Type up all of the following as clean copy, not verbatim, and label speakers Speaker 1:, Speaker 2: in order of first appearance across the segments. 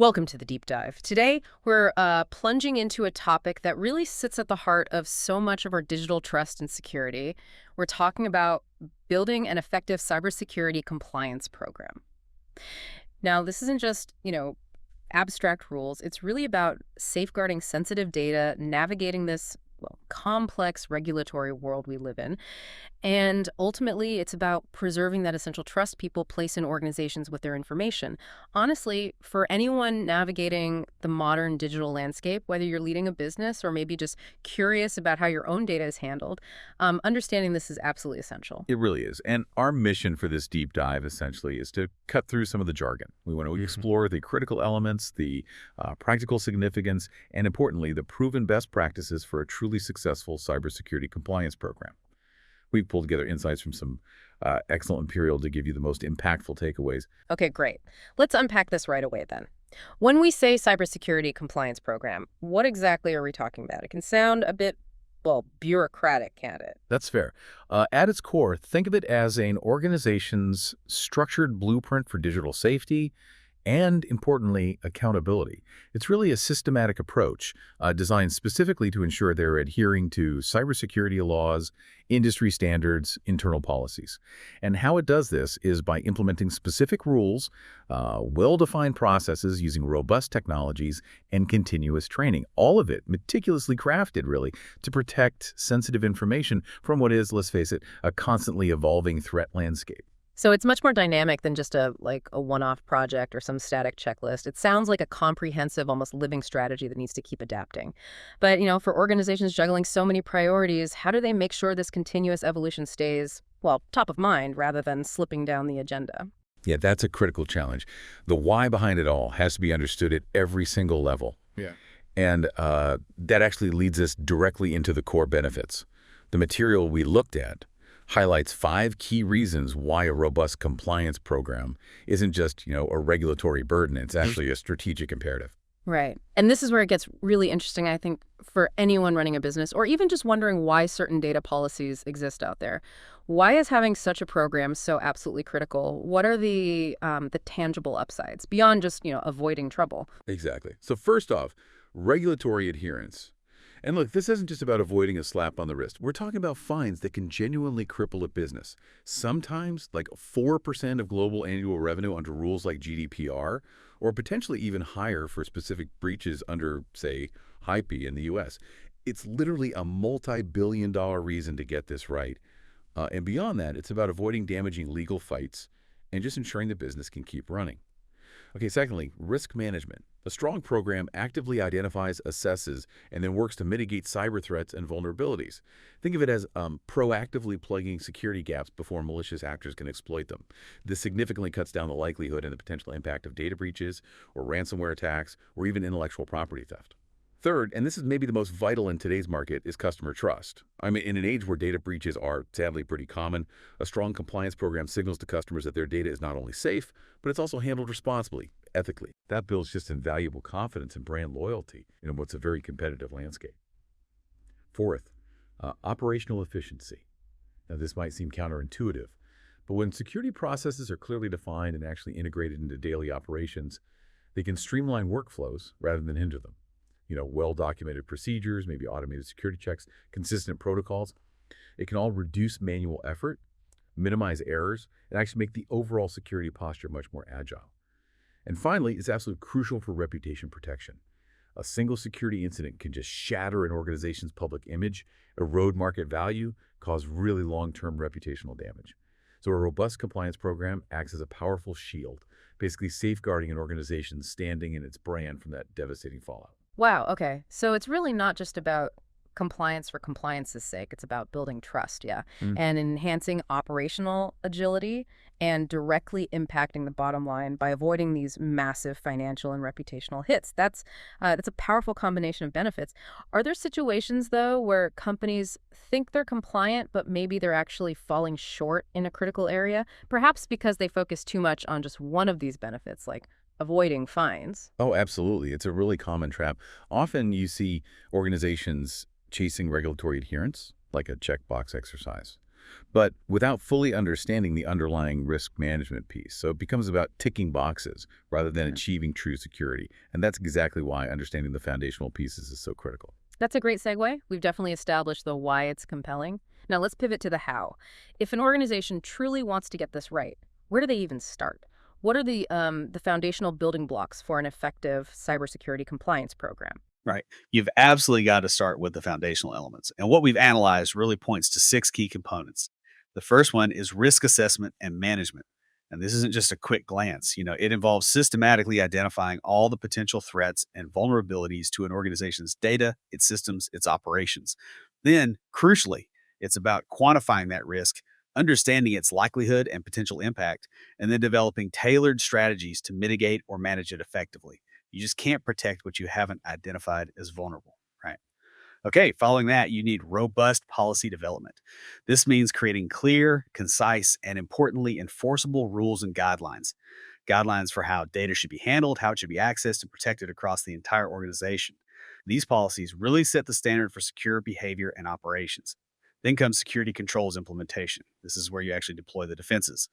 Speaker 1: Welcome to the deep dive. Today, we're plunging into a topic that really sits at the heart of so much of our digital trust and security. We're talking about building an effective cybersecurity compliance program. Now, this isn't just, abstract rules. It's really about safeguarding sensitive data, navigating this, complex regulatory world we live in. And ultimately, it's about preserving that essential trust people place in organizations with their information. Honestly, for anyone navigating the modern digital landscape, whether you're leading a business or maybe just curious about how your own data is handled, understanding this is absolutely essential.
Speaker 2: It really is. And our mission for this deep dive, essentially, is to cut through some of the jargon. We want to explore the critical elements, the practical significance, and importantly, the proven best practices for a truly successful cybersecurity compliance program. We've pulled together insights from some excellent material to give you the most impactful takeaways.
Speaker 1: Okay, great. Let's unpack this right away then. When we say cybersecurity compliance program, what exactly are we talking about? It can sound a bit, bureaucratic, can't it?
Speaker 2: That's fair. At its core, think of it as an organization's structured blueprint for digital safety and, importantly, accountability. It's really a systematic approach designed specifically to ensure they're adhering to cybersecurity laws, industry standards, internal policies. And how it does this is by implementing specific rules, well-defined processes using robust technologies, and continuous training. All of it meticulously crafted, really, to protect sensitive information from what is, let's face it, a constantly evolving threat landscape.
Speaker 1: So it's much more dynamic than just a one-off project or some static checklist. It sounds like a comprehensive, almost living strategy that needs to keep adapting. But, for organizations juggling so many priorities, how do they make sure this continuous evolution stays, top of mind rather than slipping down the agenda?
Speaker 2: Yeah, that's a critical challenge. The why behind it all has to be understood at every single level.
Speaker 3: Yeah.
Speaker 2: And that actually leads us directly into the core benefits. The material we looked at highlights 5 key reasons why a robust compliance program isn't just, a regulatory burden. It's actually a strategic imperative.
Speaker 1: Right. And this is where it gets really interesting, I think, for anyone running a business or even just wondering why certain data policies exist out there. Why is having such a program so absolutely critical? What are the tangible upsides beyond just, avoiding trouble?
Speaker 2: Exactly. So first off, regulatory adherence. And look, this isn't just about avoiding a slap on the wrist. We're talking about fines that can genuinely cripple a business. Sometimes, like 4% of global annual revenue under rules like GDPR, or potentially even higher for specific breaches under, say, HIPAA in the U.S. It's literally a multi-billion-dollar reason to get this right. And beyond that, it's about avoiding damaging legal fights and just ensuring the business can keep running. Okay, secondly, risk management. A strong program actively identifies, assesses, and then works to mitigate cyber threats and vulnerabilities. Think of it as proactively plugging security gaps before malicious actors can exploit them. This significantly cuts down the likelihood and the potential impact of data breaches or ransomware attacks or even intellectual property theft. Third, and this is maybe the most vital in today's market, is customer trust. I mean, in an age where data breaches are sadly pretty common, a strong compliance program signals to customers that their data is not only safe, but it's also handled responsibly, ethically. That builds just invaluable confidence and brand loyalty in what's a very competitive landscape. Fourth, operational efficiency. Now, this might seem counterintuitive, but when security processes are clearly defined and actually integrated into daily operations, they can streamline workflows rather than hinder them. Well-documented procedures, maybe automated security checks, consistent protocols. It can all reduce manual effort, minimize errors, and actually make the overall security posture much more agile. And finally, it's absolutely crucial for reputation protection. A single security incident can just shatter an organization's public image, erode market value, cause really long-term reputational damage. So a robust compliance program acts as a powerful shield, basically safeguarding an organization's standing and its brand from that devastating fallout.
Speaker 1: Wow, okay. So it's really not just about compliance for compliance's sake. It's about building trust, yeah, and enhancing operational agility and directly impacting the bottom line by avoiding these massive financial and reputational hits. That's a powerful combination of benefits. Are there situations, though, where companies think they're compliant, but maybe they're actually falling short in a critical area, perhaps because they focus too much on just one of these benefits, like avoiding fines?
Speaker 2: Oh, absolutely. It's a really common trap. Often you see organizations chasing regulatory adherence, like a checkbox exercise. but without fully understanding the underlying risk management piece. So it becomes about ticking boxes rather than
Speaker 3: Yeah.
Speaker 2: achieving true security. And that's exactly why understanding the foundational pieces is so critical.
Speaker 1: That's a great segue. We've definitely established the why it's compelling. Now let's pivot to the how. If an organization truly wants to get this right, where do they even start? What are the foundational building blocks for an effective cybersecurity compliance program?
Speaker 3: Right. You've absolutely got to start with the foundational elements. And what we've analyzed really points to six key components. The first one is risk assessment and management. And this isn't just a quick glance. It involves systematically identifying all the potential threats and vulnerabilities to an organization's data, its systems, its operations. Then, crucially, it's about quantifying that risk, understanding its likelihood and potential impact, and then developing tailored strategies to mitigate or manage it effectively. You just can't protect what you haven't identified as vulnerable, right? Okay, following that, you need robust policy development. This means creating clear, concise, and importantly, enforceable rules and guidelines. Guidelines for how data should be handled, how it should be accessed and protected across the entire organization. These policies really set the standard for secure behavior and operations. Then comes security controls implementation. This is where you actually deploy the defenses.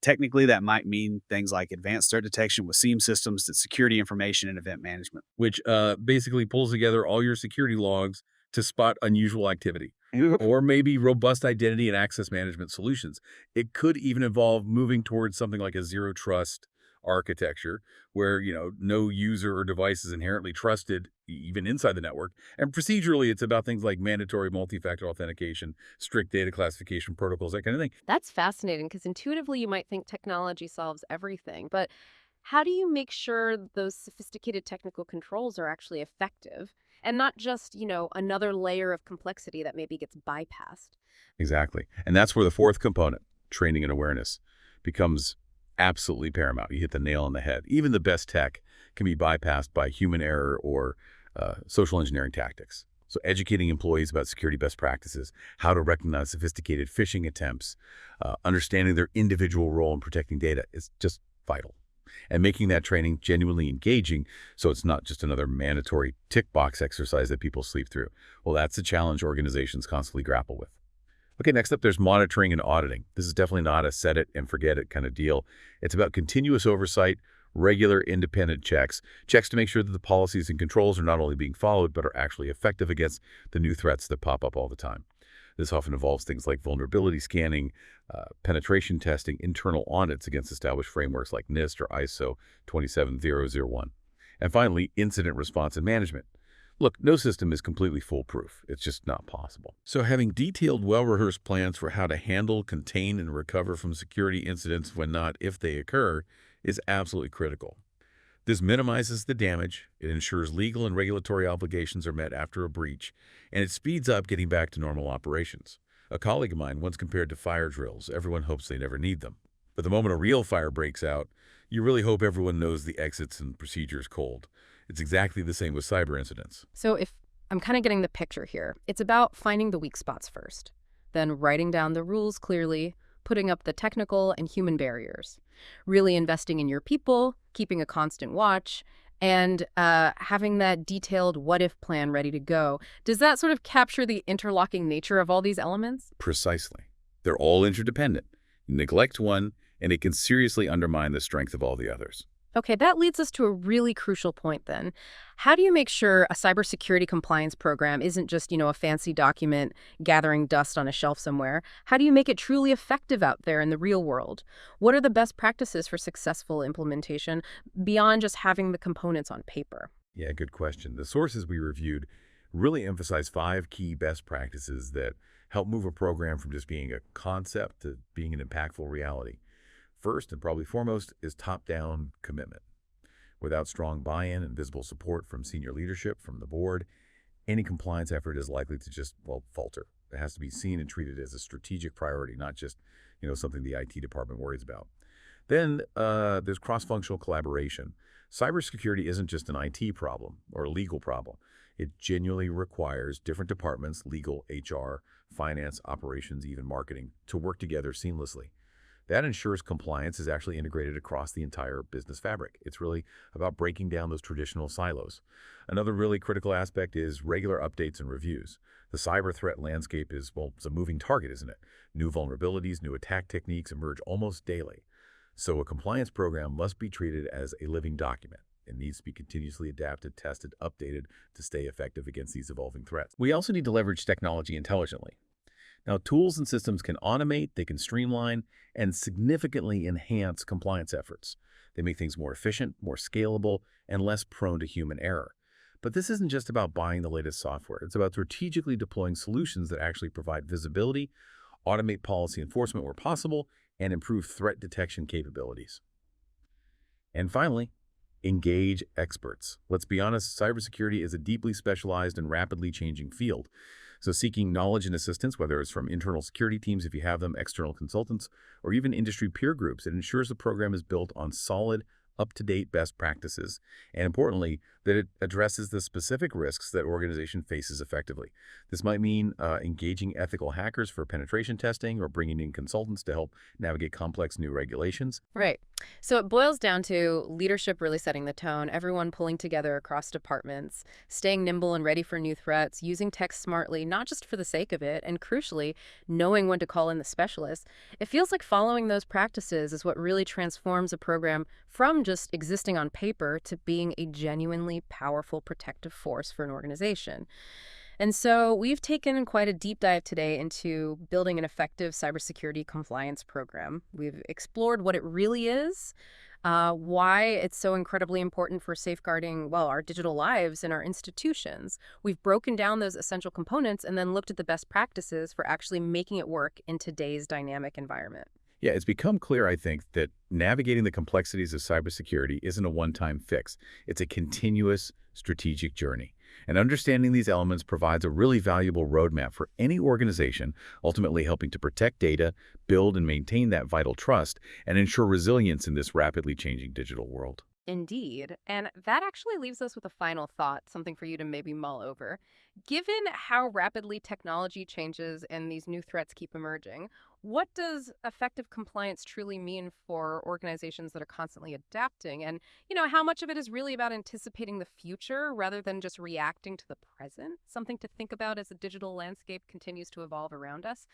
Speaker 3: Technically, that might mean things like advanced threat detection with SIEM systems, that security information, and event management.
Speaker 2: Which basically pulls together all your security logs to spot unusual activity.
Speaker 3: Yep.
Speaker 2: Or maybe robust identity and access management solutions. It could even involve moving towards something like a zero trust architecture where, no user or device is inherently trusted even inside the network. And procedurally, it's about things like mandatory multi-factor authentication, strict data classification protocols, that kind of thing.
Speaker 1: That's fascinating because intuitively you might think technology solves everything, but how do you make sure those sophisticated technical controls are actually effective and not just, another layer of complexity that maybe gets bypassed?
Speaker 2: Exactly. And that's where the fourth component, training and awareness, becomes absolutely paramount. You hit the nail on the head. Even the best tech can be bypassed by human error or social engineering tactics. So educating employees about security best practices, how to recognize sophisticated phishing attempts, understanding their individual role in protecting data is just vital. And making that training genuinely engaging so it's not just another mandatory tick box exercise that people sleep through. Well, that's a challenge organizations constantly grapple with. Okay, next up, there's monitoring and auditing. This is definitely not a set it and forget it kind of deal. It's about continuous oversight, regular independent checks to make sure that the policies and controls are not only being followed, but are actually effective against the new threats that pop up all the time. This often involves things like vulnerability scanning, penetration testing, internal audits against established frameworks like NIST or ISO 27001. And finally, incident response and management. Look, no system is completely foolproof. It's just not possible. So having detailed, well-rehearsed plans for how to handle, contain, and recover from security incidents when not if they occur is absolutely critical. This minimizes the damage, it ensures legal and regulatory obligations are met after a breach, and it speeds up getting back to normal operations. A colleague of mine once compared to fire drills. Everyone hopes they never need them. But the moment a real fire breaks out, you really hope everyone knows the exits and procedures cold. It's exactly the same with cyber incidents.
Speaker 1: So if I'm kind of getting the picture here, it's about finding the weak spots first, then writing down the rules clearly, putting up the technical and human barriers, really investing in your people, keeping a constant watch, and having that detailed what-if plan ready to go. Does that sort of capture the interlocking nature of all these elements?
Speaker 2: Precisely. They're all interdependent. You neglect one, and it can seriously undermine the strength of all the others.
Speaker 1: Okay, that leads us to a really crucial point then. How do you make sure a cybersecurity compliance program isn't just, a fancy document gathering dust on a shelf somewhere? How do you make it truly effective out there in the real world? What are the best practices for successful implementation beyond just having the components on paper?
Speaker 2: Yeah, good question. The sources we reviewed really emphasize 5 key best practices that help move a program from just being a concept to being an impactful reality. First, and probably foremost, is top-down commitment. Without strong buy-in and visible support from senior leadership, from the board, any compliance effort is likely to just, falter. It has to be seen and treated as a strategic priority, not just, something the IT department worries about. Then there's cross-functional collaboration. Cybersecurity isn't just an IT problem or a legal problem. It genuinely requires different departments, legal, HR, finance, operations, even marketing, to work together seamlessly. That ensures compliance is actually integrated across the entire business fabric. It's really about breaking down those traditional silos. Another really critical aspect is regular updates and reviews. The cyber threat landscape is, well, it's a moving target, isn't it? New vulnerabilities, new attack techniques emerge almost daily. So a compliance program must be treated as a living document. It needs to be continuously adapted, tested, updated to stay effective against these evolving threats. We also need to leverage technology intelligently. Now, tools and systems can automate, they can streamline, and significantly enhance compliance efforts. They make things more efficient, more scalable, and less prone to human error. But this isn't just about buying the latest software. It's about strategically deploying solutions that actually provide visibility, automate policy enforcement where possible, and improve threat detection capabilities. And finally, engage experts. Let's be honest, cybersecurity is a deeply specialized and rapidly changing field. So seeking knowledge and assistance, whether it's from internal security teams, if you have them, external consultants, or even industry peer groups, it ensures the program is built on solid, up-to-date best practices, and importantly, that it addresses the specific risks that organization faces effectively. This might mean engaging ethical hackers for penetration testing or bringing in consultants to help navigate complex new regulations.
Speaker 1: Right. So it boils down to leadership really setting the tone, everyone pulling together across departments, staying nimble and ready for new threats, using tech smartly, not just for the sake of it, and crucially, knowing when to call in the specialists. It feels like following those practices is what really transforms a program from just existing on paper to being a genuinely powerful protective force for an organization. And so we've taken quite a deep dive today into building an effective cybersecurity compliance program. We've explored what it really is, why it's so incredibly important for safeguarding, well, our digital lives and our institutions. We've broken down those essential components and then looked at the best practices for actually making it work in today's dynamic environment.
Speaker 2: Yeah, it's become clear, I think, that navigating the complexities of cybersecurity isn't a one-time fix. It's a continuous strategic journey. And understanding these elements provides a really valuable roadmap for any organization, ultimately helping to protect data, build and maintain that vital trust, and ensure resilience in this rapidly changing digital world.
Speaker 1: Indeed. And that actually leaves us with a final thought, something for you to maybe mull over. Given how rapidly technology changes and these new threats keep emerging, what does effective compliance truly mean for organizations that are constantly adapting? And, how much of it is really about anticipating the future rather than just reacting to the present? Something to think about as the digital landscape continues to evolve around us.